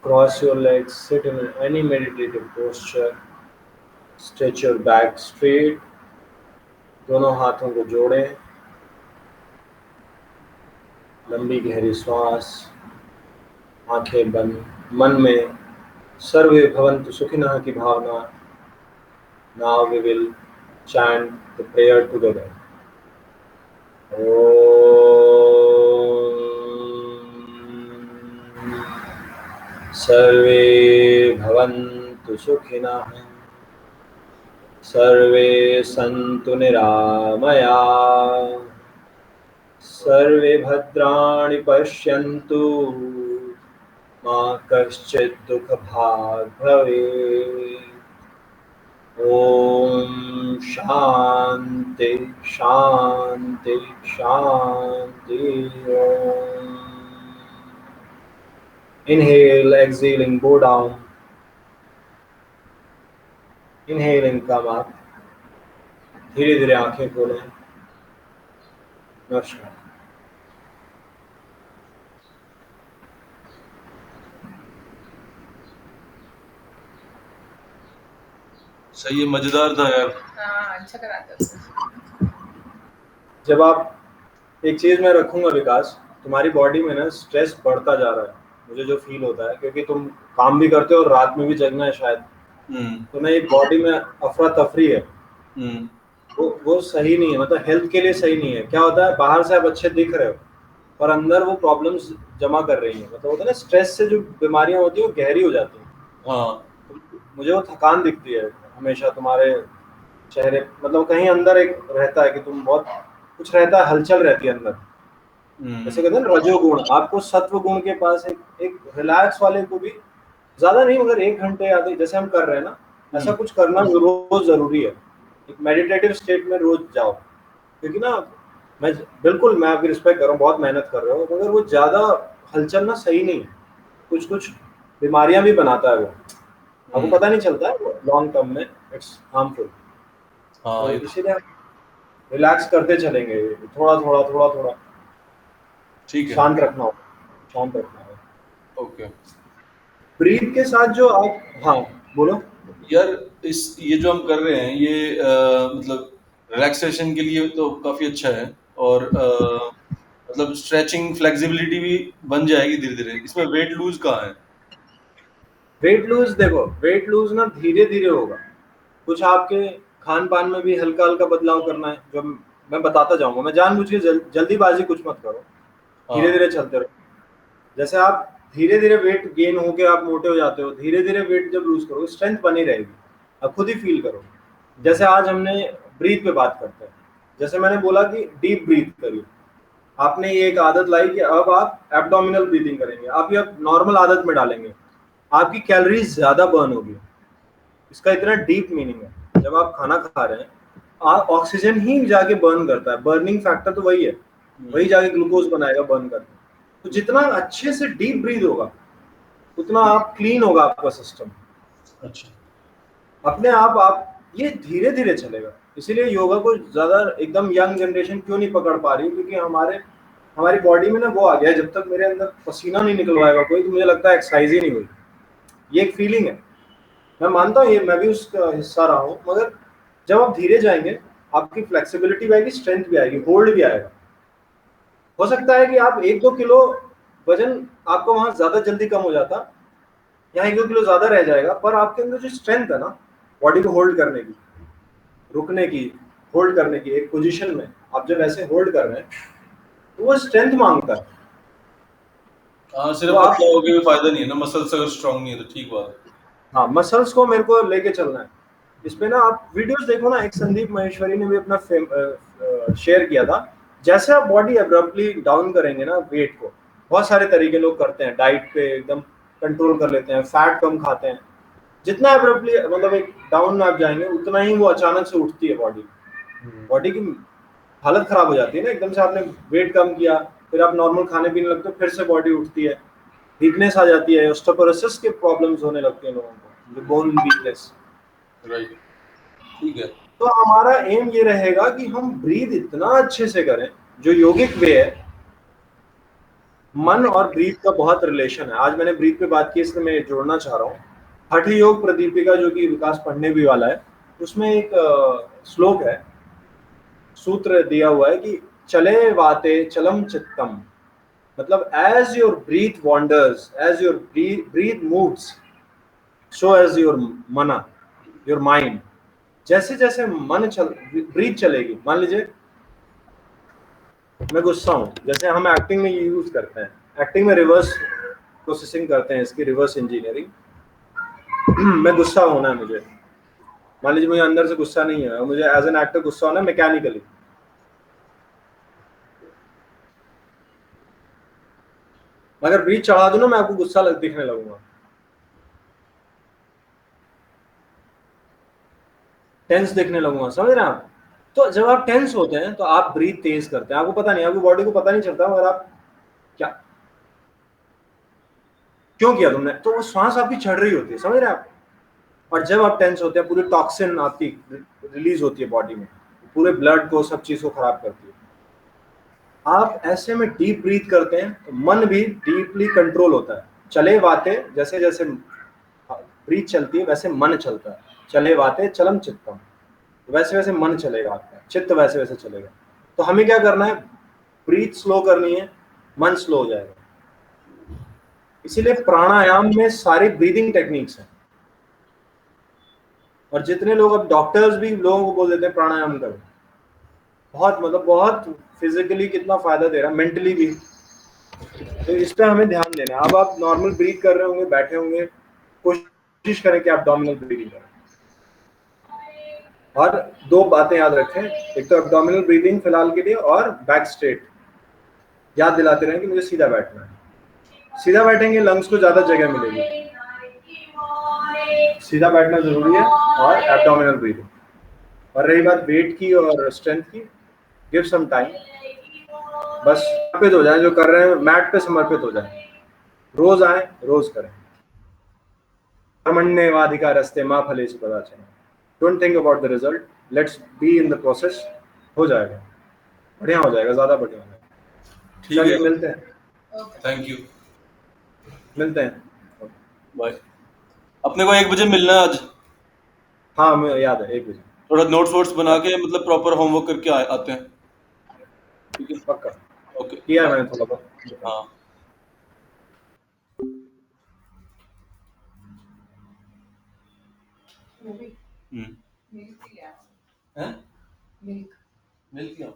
Cross your legs, sit in any meditative posture. Stretch your back straight. दोनों हाथों को जोड़ें. लंबी गहरी श्वास. आंखें बंद. मन में सर्वे भवन्तु सुखिनः की भावना. Now we will chant the prayer together. सर्वे भवन्तु सुखिनः. सर्वे सन्तु निरामयाः. सर्वे भद्राणि पश्यन्तु. मा कश्चित् दुःखभाग् भवेत्. ओम शांति शांति शांति. Inhale, exhaling, bow down. Inhale and come out. धीरे धीरे आंखें खोलें। नमस्कार। सही है, मजेदार था यार। हाँ अच्छा कराते हो सर। जब आप एक चीज मैं रखूंगा विकास, तुम्हारी बॉडी में ना स्ट्रेस बढ़ता जा रहा है, मुझे जो फील होता है, क्योंकि तुम काम भी करते हो और रात में भी जगना है शायद, हम्म तो ना एक बॉडी में अफरा तफरी है। हम्म वो सही नहीं है, मतलब हेल्थ के लिए सही नहीं है। क्या होता है, बाहर से आप अच्छे दिख रहे हो पर अंदर वो प्रॉब्लम्स जमा कर रही हैं। मतलब होता है ना, स्ट्रेस से जो बीमारियां होती हैं वो गहरी हो जाती हैं। हाँ मुझे वो थकान दिखती है हमेशा तुम्हारे चेहरे, मतलब कहीं अंदर एक रहता है कि तुम बहुत कुछ रहता है, हलचल रहती है अंदर। जैसे कहते हैं ना रजोगुण, आपको सत्व गुण के पास एक रिलैक्स वाले को भी ज्यादा नहीं मगर 1 घंटे आधे जैसे हम कर रहे हैं ना, ऐसा हम्म कुछ करना रोज जरूरी है। एक मेडिटेटिव स्टेट में रोज जाओ, क्योंकि ना मैं बिल्कुल मैं आपकी रिस्पेक्ट कर रहा हूँ, बहुत मेहनत कर रहे हो, मगर वो ज्यादा हलचल ना सही नहीं है। कुछ कुछ बीमारियां भी बनाता है वो, आपको हम्म पता नहीं चलता है, वो लॉन्ग टर्म में इट्स हार्मफुल। हाँ, तो ये तो इसीलिए रिलैक्स करते चलेंगे, थोड़ा थोड़ा थोड़ा थोड़ा ठीक है। शांत रखना होगा, शांत रखना होगा। ओके ब्रीथ के साथ जो आप, हाँ बोलो। यार, इस ये जो हम कर रहे हैं ये मतलब रिलैक्सेशन के लिए तो काफी अच्छा है। और मतलब स्ट्रेचिंग फ्लेक्सिबिलिटी भी बन जाएगी धीरे धीरे। इसमें वेट लूज कहाँ है? वेट लूज देखो, वेट लूज ना धीरे धीरे होगा। कुछ आपके खान पान में भी हल्का हल्का बदलाव करना है, जो मैं बताता जाऊंगा। मैं जानबूझ के जल्दीबाजी कुछ मत करो, धीरे हाँ धीरे चलते रहो। जैसे आप धीरे धीरे वेट गेन होके आप मोटे हो जाते हो, धीरे धीरे वेट जब लूज करोगे स्ट्रेंथ बनी रहेगी, आप खुद ही फील करो। जैसे आज हमने ब्रीथ पे बात करते हैं, जैसे मैंने बोला कि डीप ब्रीथ करिए, आपने ये एक आदत लाई कि अब आप एब्डोमिनल ब्रीदिंग करेंगे, आप ये नॉर्मल आदत में डालेंगे, आपकी कैलोरीज ज्यादा बर्न होगी। इसका इतना डीप मीनिंग है। जब आप खाना खा रहे हैं, ऑक्सीजन ही जाके बर्न करता है, बर्निंग फैक्टर तो वही है, वही हम्म, जाके ग्लूकोज बनाएगा बर्न करके। तो जितना अच्छे से डीप ब्रीद होगा उतना आप क्लीन होगा आपका सिस्टम अच्छा अपने आप ये धीरे धीरे चलेगा। इसीलिए योगा को ज्यादा एकदम यंग जनरेशन क्यों नहीं पकड़ पा रही, क्योंकि हमारी बॉडी में ना वो आ गया है, जब तक मेरे अंदर पसीना नहीं निकलवाएगा कोई तो मुझे लगता है एक्सरसाइज ही नहीं हुई। ये एक फीलिंग है, मैं मानता हूँ ये, मैं भी उसका हिस्सा रहा हूँ, मगर जब आप धीरे जाएंगे आपकी फ्लेक्सिबिलिटी भी आएगी, स्ट्रेंथ भी आएगी, होल्ड भी आएगा। हो सकता है कि आप 1-2 किलो वजन आपको वहां ज्यादा जल्दी कम हो जाता, यहाँ 1-2 किलो ज्यादा रह जाएगा, पर आपके अंदर जो स्ट्रेंथ है ना बॉडी को होल्ड करने की, रुकने की, होल्ड करने की एक पोजीशन में, आप जब ऐसे होल्ड कर रहे हैं तो वो स्ट्रेंथ मांगता है। हाँ, तो सिर्फ आप, पतला हो के भी फायदा नहीं है ना, मसल्स अगर स्ट्रांग नहीं है तो। ठीक बात हाँ मसल्स को मेरे को लेके चलना है। इस पे ना आप वीडियोस देखो ना, एक संदीप महेश्वरी ने भी अपना शेयर किया था। जैसे आप बॉडी अब्रप्टली डाउन करेंगे ना वेट को, बहुत सारे तरीके लोग करते हैं, डाइट पे एकदम कंट्रोल कर लेते हैं, फैट कम खाते हैं। जितना अब्रप्टली मतलब एक डाउन में आप जाएंगे उतना ही वो अचानक से उठती है बॉडी, है। बॉडी की हालत खराब हो जाती है ना। एकदम से आपने वेट कम किया, फिर आप नॉर्मल खाने पीने लगते हो, फिर से बॉडी उठती है, वीकनेस आ जाती है, ऑस्टियोपोरोसिस के प्रॉब्लम्स होने लगते हैं लोगों को, बोन वीकनेस। राइट, ठीक है। तो हमारा एम ये रहेगा कि हम ब्रीद इतना अच्छे से करें, जो योगिक वे है। मन और ब्रीथ का बहुत रिलेशन है, आज मैंने ब्रीथ पे बात की इसलिए मैं जोड़ना चाह रहा हूँ। हठ योग प्रदीपिका जो कि विकास पढ़ने भी वाला है, उसमें एक श्लोक है, सूत्र दिया हुआ है कि चले वाते चलम चित्तम, मतलब as your breath wanders, as your breath moves, so as your मना, योर माइंड। जैसे जैसे मन चल ब्रीथ चलेगी, मान लीजिए मैं गुस्सा हूँ, जैसे हम एक्टिंग में यूज करते हैं, एक्टिंग में रिवर्स प्रोसेसिंग करते हैं इसकी, रिवर्स इंजीनियरिंग। मैं गुस्सा होना है मुझे, मान लीजिए मुझे अंदर से गुस्सा नहीं है, मुझे एज एन एक्टर गुस्सा होना है मैकेनिकली, अगर ब्रीथ चढ़ा दूं ना मैं आपको गुस्सा दिखने लगूंगा, टेंस दिखने लगूंगा, समझ रहे हैं आप। तो जब आप टेंस होते हैं तो आप ब्रीथ तेज करते हैं, आपको पता नहीं, आपकी बॉडी को पता नहीं चलता, मगर आप क्या क्यों किया तुमने, तो वो श्वास आपकी चढ़ रही होती है, समझ रहे हैं आप। और जब आप टेंस होते हैं पूरी टॉक्सिन आपकी रिलीज होती है बॉडी में, पूरे ब्लड को, सब चीज को खराब करती है। आप ऐसे में डीप ब्रीथ करते हैं तो मन भी डीपली कंट्रोल होता है। चले वाते, जैसे जैसे ब्रीथ चलती है वैसे मन चलता है। चले वाते चलम चित्तम, वैसे वैसे मन चलेगा आपका, चित्त वैसे वैसे चलेगा। तो हमें क्या करना है, ब्रीथ स्लो करनी है, मन स्लो हो जाएगा। इसीलिए प्राणायाम में सारी ब्रीदिंग टेक्निक्स हैं। और जितने लोग, अब डॉक्टर्स भी लोगों को बोल देते हैं प्राणायाम करो, बहुत मतलब बहुत फिजिकली कितना फायदा दे रहा है, मेंटली भी। तो इस पे हमें ध्यान देना है। अब आप नॉर्मल ब्रीथ कर रहे होंगे, बैठे होंगे, कोशिश करें कि एब्डोमिनल ब्रीदिंग करें। और दो बातें याद रखें, एक तो एब्डोमिनल ब्रीदिंग फिलहाल के लिए, और बैक स्ट्रेट। याद दिलाते रहें कि मुझे सीधा बैठना है। सीधा बैठेंगे लंग्स को ज्यादा जगह मिलेगी, सीधा बैठना जरूरी है। और एब्डोमिनल ब्रीदिंग। और रही बात वेट की और स्ट्रेंथ की, गिव सम टाइम, बस समर्पित हो जाए, जो कर रहे हैं मैट पे समर्पित हो जाए, रोज आए रोज करें। कर्मण्येवाधिकारस्ते मा फलेषु कदाचन। Don't think about the result, let's be in the process. हो जाएगा, बढ़िया हो जाएगा, ज्यादा बढ़िया हो जाएगा। ठीक चलिए है, मिलते हैं, ओके थैंक यू, मिलते हैं। बाय। अपने को 1 बजे मिलना है आज। हाँ मुझे याद है, 1 बजे थोड़ा नोट्स वोट्स बना के मतलब प्रॉपर होमवर्क करके आते हैं। ठीक है, पक्का। ओके, किया है बाय। मैंने थोड़ा बहुत। हाँ। मूवी हम्म। मिल्क लिया हैं? मिल्क मिल गया।